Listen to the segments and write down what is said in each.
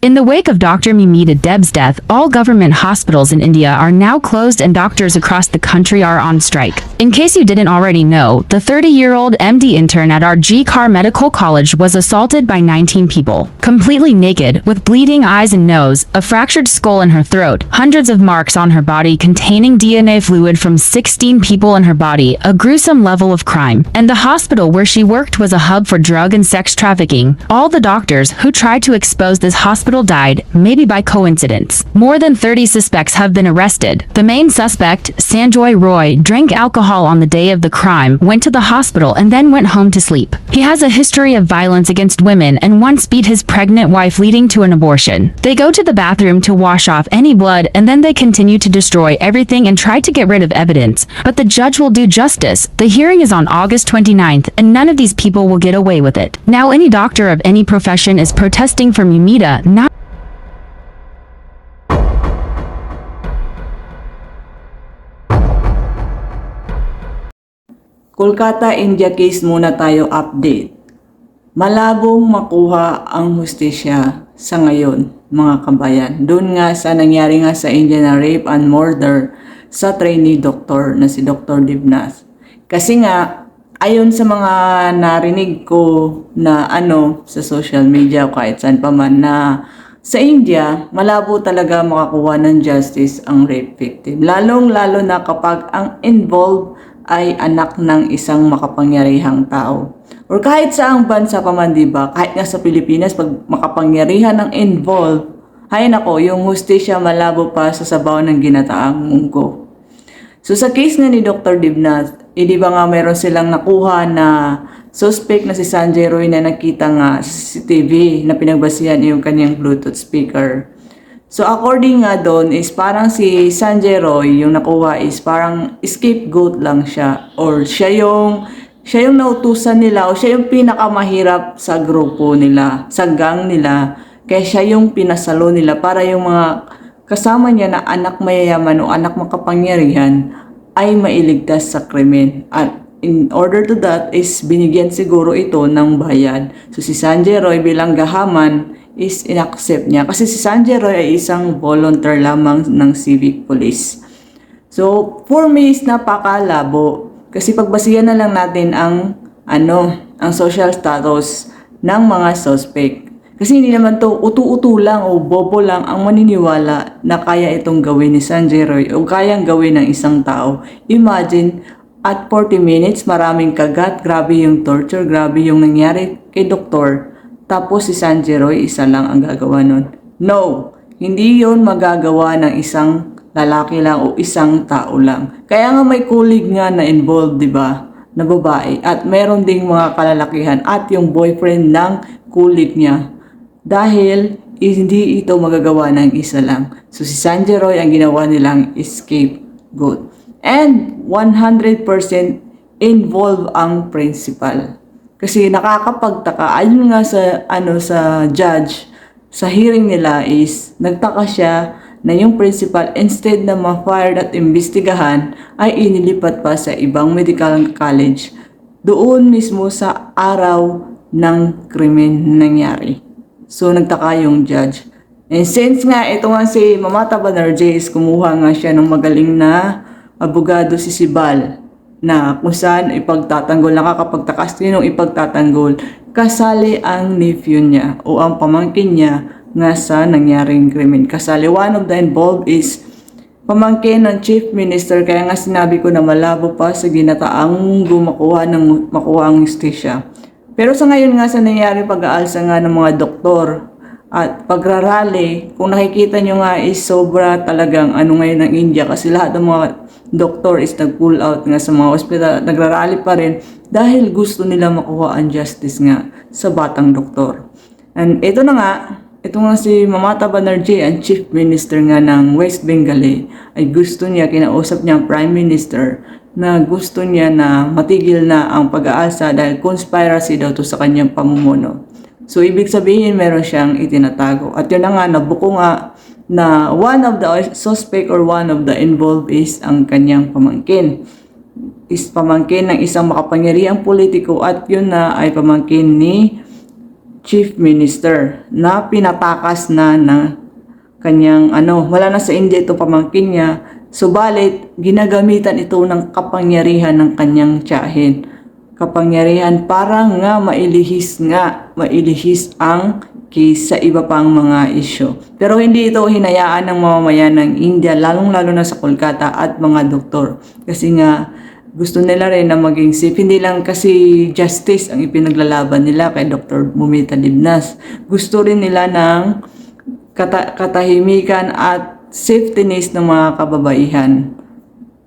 In the wake of Dr. Mimita Deb's death, all government hospitals in India are now closed and doctors across the country are on strike. In case you didn't already know, the 30-year-old MD intern at RG Kar Medical College was assaulted by 19 people. Completely naked, with bleeding eyes and nose, a fractured skull in her throat, hundreds of marks on her body containing DNA fluid from 16 people in her body, a gruesome level of crime. And the hospital where she worked was a hub for drug and sex trafficking. All the doctors who tried to expose this hospital died, maybe by coincidence. More than 30 suspects have been arrested. The main suspect, Sanjoy Roy, drank alcohol on the day of the crime, went to the hospital, and then went home to sleep. He has a history of violence against women and once beat his pregnant wife, leading to an abortion. They go to the bathroom to wash off any blood, and then they continue to destroy everything and try to get rid of evidence. But the judge will do justice. The hearing is on August 29th, and none of these people will get away with it. Now any doctor of any profession is protesting for Mimita not Kolkata, India case muna tayo update. Malabong makuha ang hustisya sa ngayon, mga kabayan. Doon nga sa nangyari nga sa India na rape and murder sa trainee doctor na si Dr. Debnas. Kasi nga, ayon sa mga narinig ko na sa social media o kahit saan pa man na sa India, malabo talaga makakuha ng justice ang rape victim. Lalong-lalo na kapag ang involved ay anak ng isang makapangyarihang tao. Or kahit saang bansa pa man, diba? Kahit nga sa Pilipinas, pag makapangyarihan ng involved, ay nako, yung hustisya malabo pa sa sabaw ng ginataang munggo. So sa case nga ni Dr. Debnas, di ba nga meron silang nakuha na suspect na si Sanjay Roy na nakita nga sa CCTV na pinagbasihan yung kanyang Bluetooth speaker. So according nga doon is parang si Sanjay Roy yung nakuha is parang scapegoat lang siya, or siya yung nautusan nila, o siya yung pinakamahirap sa grupo nila, sa gang nila, kaya siya yung pinasalo nila para yung mga kasama niya na anak mayayaman o anak makapangyarihan ay mailigtas sa krimen. At in order to that is binigyan siguro ito ng bayad. So si Sanjay Roy bilang gahaman is inaccept niya. Kasi si Sanjay Roy ay isang volunteer lamang ng civic police. So, for me is napakalabo. Kasi pagbasihan na lang natin ang social status ng mga suspect. Kasi hindi naman to utu-utu lang o bobo lang ang maniniwala na kaya itong gawin ni Sanjay Roy o kayang gawin ng isang tao. Imagine, at 40 minutes, maraming kagat, grabe yung torture, grabe yung nangyari kay doktor. Tapos si Sanjay Roy, isa lang ang gagawa nun. No, hindi yon magagawa ng isang lalaki lang o isang tao lang. Kaya nga may colleague nga na involved, di ba, na babae. At meron ding mga kalalakihan at yung boyfriend ng colleague niya. Dahil hindi ito magagawa ng isa lang. So si Sanjay Roy ang ginawa nilang scapegoat. And 100% involved ang principal. Kasi nakakapagtaka, ayun nga sa judge, sa hearing nila is nagtaka siya na yung principal instead na ma-fired at imbestigahan ay inilipat pa sa ibang medical college doon mismo sa araw ng krimen nangyari. So nagtaka yung judge. And since nga ito nga si Mamata Banerjee is kumuha nga siya ng magaling na abogado si Sibal, na kung saan ipagtatanggol, nakakapagtaka sinong ipagtatanggol, kasali ang nephew niya o ang pamangkin niya nga sa nangyaring krimen. Kasali, one of the involved is pamangkin ng chief minister, kaya nga sinabi ko na malabo pa sa ginataang makuha ang hustisya. Pero sa ngayon nga sa nangyari pag-aalsa nga ng mga doktor at pagrarally, kung nakikita nyo nga is sobra talagang ngayon ng India, kasi lahat ng mga doktor is nag-pull out nga sa mga ospital, nagrarally pa rin dahil gusto nila makuha ang justice nga sa batang doktor. And ito nga si Mamata Banerjee, ang chief minister nga ng West Bengal, ay gusto niya, kinausap niya ang prime minister na gusto niya na matigil na ang pag-aalsa dahil conspiracy daw to sa kanyang pamumuno. So, ibig sabihin, meron siyang itinatago. At yun na nga, nabuko nga na one of the suspect or one of the involved is ang kanyang pamangkin. Is pamangkin ng isang makapangyarihang politiko at yun na ay pamangkin ni chief minister na pinatakas na kanyang wala na sa India itong pamangkin niya. Subalit, ginagamitan ito ng kapangyarihan ng kanyang tiyahin. Kapangyarihan para nga mailihis ang case sa iba pang mga isyu. Pero hindi ito hinayaan ng mamamayan ng India, lalong-lalo na sa Kolkata at mga doktor. Kasi nga, gusto nila rin na maging safe. Hindi lang kasi justice ang ipinaglalaban nila kay Dr. Mumita Dibnas. Gusto rin nila ng katahimikan at safetyness ng mga kababaihan.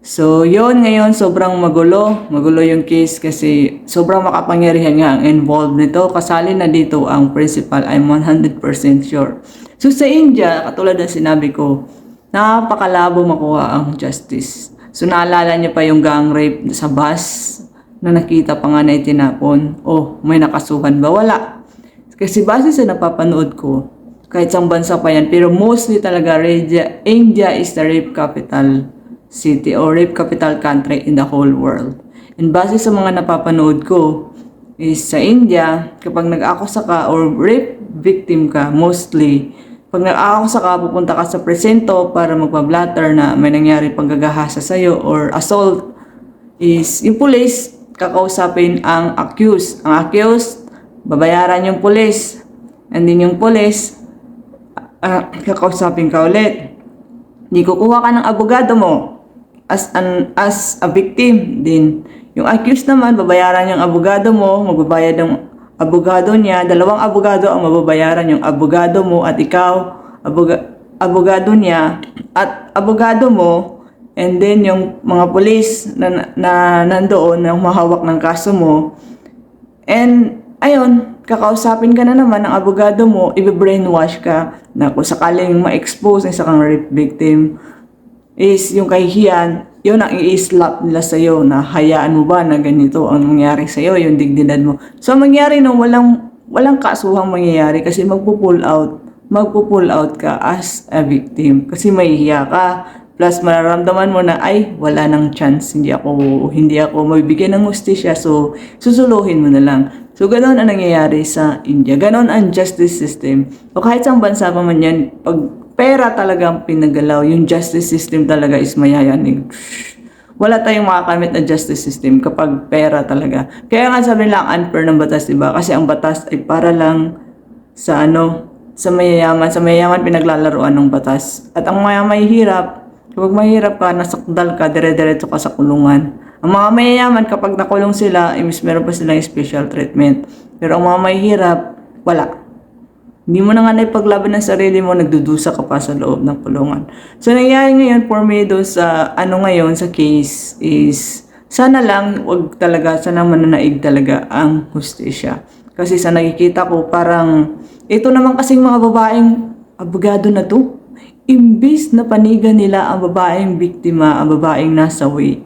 So, yon ngayon sobrang magulo yung case kasi sobrang makapangyarihan nga ang involved nito. Kasali na dito ang principal, I'm 100% sure. So, sa India, katulad ng sinabi ko, napakalabo makuha ang justice. So, naalala niyo pa yung gang rape sa bus na nakita pa nga na itinapon. Oh, may nakasuhan ba? Wala. Kasi base sa napapanood ko, kahit sa bansa pa yan, pero mostly talaga India is the rape capital city or rape capital country in the whole world. And base sa mga napapanood ko, is sa India, kapag nag-akusa ka or rape victim ka, mostly, pag nag-akusa ka, pupunta ka sa presinto para magpa-blatter na may nangyari panggagahasa sa'yo or assault, is yung police, kakausapin ang accused. Ang accused, babayaran yung police. And then yung police, kakausapin ka ulit. Hindi kukuha ka ng abogado mo as a victim. Din yung accused naman, babayaran yung abogado mo, magbabayad ng abogado niya. Dalawang abogado ang mababayaran, yung abogado mo at ikaw, abogado niya at abogado mo, and then yung mga police na nandoon na humahawak ng kaso mo. And ayun, kakausapin ka na naman ng abogado mo, i-brainwash ka na kung sakaling ma-expose na isa kang rape victim is yung kahihiyan, yun ang i-slap nila sa'yo na hayaan mo ba na ganito ang nangyari sa'yo, yung dignidad mo. So, mangyari nung walang kasuhang mangyayari kasi magpo-pull out ka as a victim kasi mahihiya ka. Plus, mararamdaman mo na, ay, wala nang chance, hindi ako mabibigyan ng hustisya, so, susuluhin mo na lang. So, ganoon ang nangyayari sa India. Ganoon ang justice system. O kahit sa bansa pa man yan, pag pera talagang pinagalaw, yung justice system talaga is mayayanig. Wala tayong makakamit na justice system kapag pera talaga. Kaya nga sabi nila, unfair ng batas, diba? Kasi ang batas ay para lang sa sa mayayaman. Sa mayayaman pinaglalaruan ng batas. At ang mahirap, kapag mahirap ka, nasakdal ka, dire-diretso ka sa kulungan. Ang mga mayayaman, kapag nakulong sila, meron pa silang special treatment. Pero ang mga mahihirap, wala. Hindi mo na nga naipaglaban ng sarili mo, nagdudusa ka pa sa loob ng kulungan. So, nangyari ngayon for me doon sa, ngayon sa case is, sana lang, sana mananaig talaga ang hustisya. Kasi sa nakikita ko, parang, ito naman kasing mga babaeng abogado na to. Imbis na panigan nila ang babaeng biktima, ang babaeng nasawi,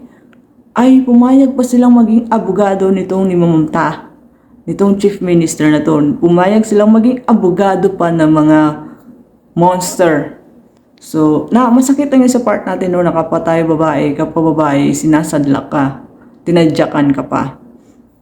ay pumayag pa silang maging abogado nitong ni Mamamta, nitong chief minister na to. Pumayag silang maging abogado pa ng mga monster. So, masakit lang sa part natin na kapwa babae, sinasadlak ka, tinadyakan ka pa.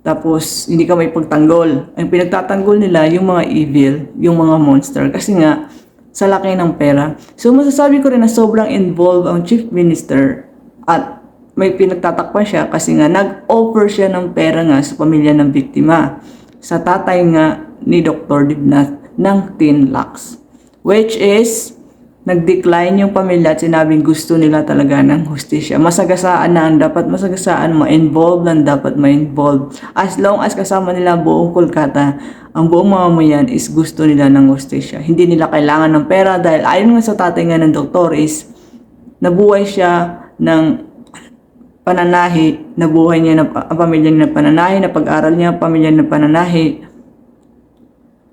Tapos, hindi ka may pagtanggol. Ang pinagtatanggol nila, yung mga evil, yung mga monster. Kasi nga, sa laki ng pera. So, masasabi ko rin na sobrang involved ang chief minister at may pinagtatakpan siya kasi nga nag-offer siya ng pera nga sa pamilya ng biktima. Sa tatay nga ni Dr. Dibnas ng 10 lakhs. Which is, nag-decline yung pamilya at sinabing gusto nila talaga ng hustisya. Masagasaan na ang dapat masagasaan, ma-involve lang dapat ma-involve. As long as kasama nila buong Kolkata, ang buong mamamayan is gusto nila ng hustisya. Hindi nila kailangan ng pera dahil ayon nga sa tatay nga ng doktor is nabuhay siya ng pananahi, nabuhay niya ang pamilya niya ng pananahi, na pag-aral niya ang pamilya ng pananahi,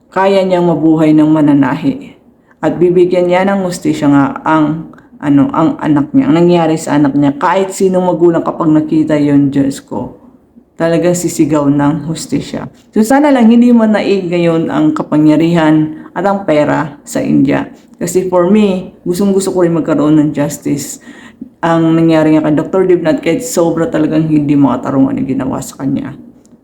kaya niyang mabuhay ng mananahi. At bibigyan niya ng hustisya nga ang anak niya, ang nangyari sa anak niya. Kahit sinong magulang kapag nakita yon, Diyos ko, talagang sisigaw ng hustisya. So sana lang hindi mo naig ngayon ang kapangyarihan at ang pera sa India. Kasi for me, gustong-gusto ko rin magkaroon ng justice. Ang nangyari nga kay Dr. Dibnas, kahit sobra talagang hindi makatarungan ang ginawa sa kanya.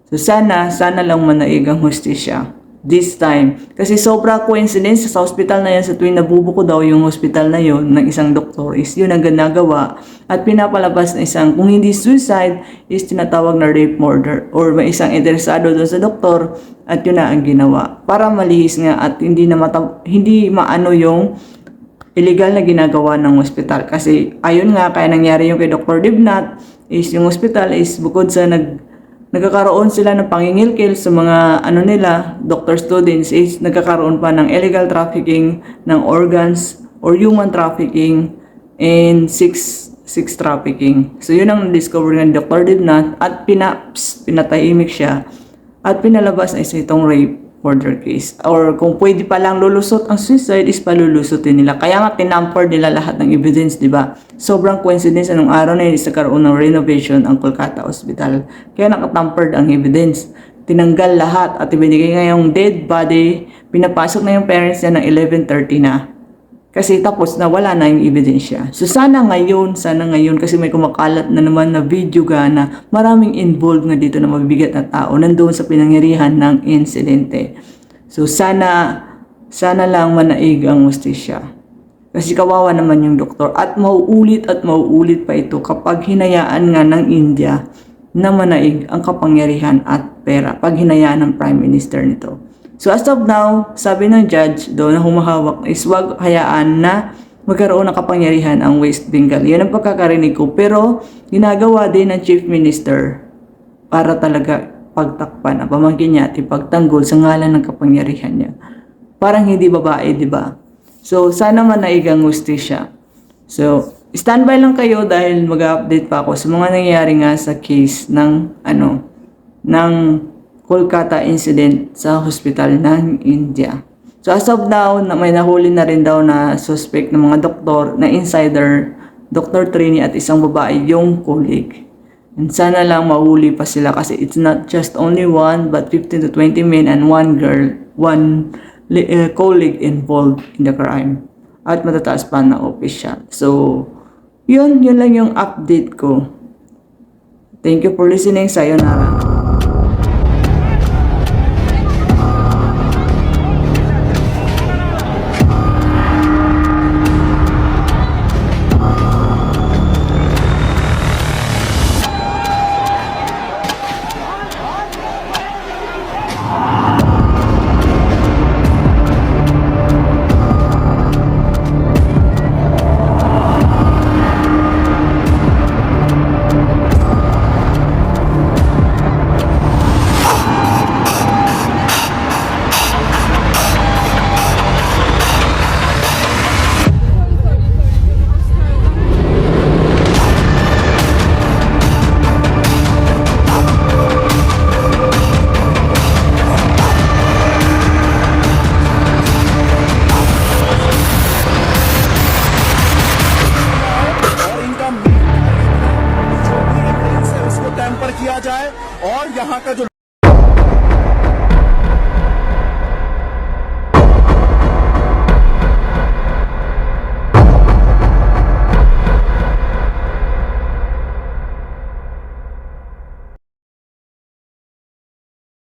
So sana lang manaig ang hustisya this time. Kasi sobra coincidence sa hospital na yan, sa tuwing nabubuko daw yung hospital na yon ng isang doktor, is yun ang ginagawa at pinapalabas na isang, kung hindi suicide, is tinatawag na rape murder, or may isang interesado doon sa doktor at yun na ang ginawa. Para malihis nga at hindi maano yung illegal na ginagawa ng hospital. Kasi ayun nga, kaya nangyari yung kay Dr. Dibnat, is yung hospital is bukod sa nagkakaroon sila ng pangingilkil sa mga doctor students, is nagkakaroon pa ng illegal trafficking ng organs or human trafficking and sex trafficking. So yun ang discover ng Dr. Dibnat at pinatahimik siya at pinalabas na isa itong rape murder case. Or kung pwede pa lang lulusot ang suicide, is palulusutin nila. Kaya nga tinamper nila lahat ng evidence, di ba? Sobrang coincidence, anong araw na yun is nagkaroon ng renovation ang Kolkata Hospital. Kaya nakatampered ang evidence. Tinanggal lahat at ibinigay nga yung dead body. Pinapasok na yung parents niya ng 11:30 na. Kasi tapos na, wala na yung ebidensya. So sana ngayon, kasi may kumakalat na naman na video na maraming involved nga dito na mabibigat na tao nandoon sa pinangyarihan ng insidente. So sana lang manaig ang hustisya. Kasi kawawa naman yung doktor at mauulit pa ito kapag hinayaan nga ng India na manaig ang kapangyarihan at pera pag hinayaan ng Prime Minister nito. So as of now, sabi ng judge doon na humahawak is wag hayaan na magkaroon ng kapangyarihan ang West Bengal. Yan ang pagkakarinig ko. Pero ginagawa din ng Chief Minister para talaga pagtakpan ang pamangkin niya at ipagtanggol sa ngalan ng kapangyarihan niya. Parang hindi babae, di ba? So sana manaig ang hustisya. So standby lang kayo dahil mag-update pa ako sa mga nangyayari nga sa case ng Kolkata incident sa hospital ng India. So as of now, may nahuli na rin daw na suspect ng mga doktor na insider, Dr. Trini at isang babae yung colleague. And sana lang mahuli pa sila kasi it's not just only one but 15 to 20 men and one girl, one colleague involved in the crime. At matataas pa na official. So, yun lang yung update ko. Thank you for listening. Sayonara. किया जाए और यहाँ का जो